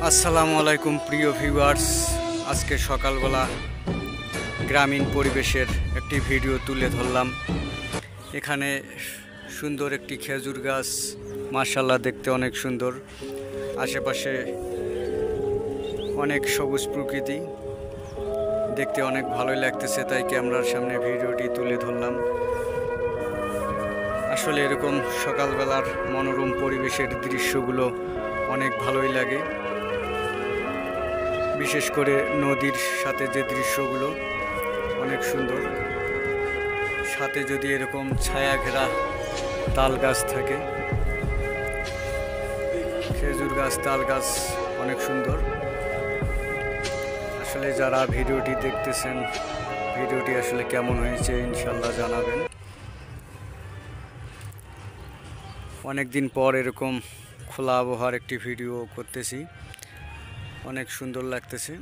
আসসালামু আলাইকুম প্রিয় ভিউয়ার্স। আজকে সকালবেলা গ্রামীণ পরিবেশের একটি ভিডিও তুলে ধরলাম। এখানে সুন্দর একটি খেজুর গাছ, মাশাআল্লাহ দেখতে অনেক সুন্দর। আশেপাশে অনেক সবুজ প্রকৃতি, দেখতে অনেক ভালোই লাগতেছে, তাই ক্যামেরার সামনে ভিডিওটি তুলে ধরলাম। আসলে এরকম সকালবেলার মনোরম পরিবেশের দৃশ্যগুলো অনেক ভালোই লাগে, বিশেষ করে নদীর সাথে যে দৃশ্যগুলো অনেক সুন্দর। সাথে যদি এরকম ছায়া ঘেরা তাল গাছ থাকে, খেজুর গাছ, তাল গাছ অনেক সুন্দর। আসলে যারা ভিডিওটি দেখতেছেন, ভিডিওটি আসলে কেমন হয়েছে ইনশাল্লাহ জানাবেন। অনেক দিন পর এরকম খোলা আবহাওয়ার একটি ভিডিও করতেছি, অনেক সুন্দর লাগতেছে।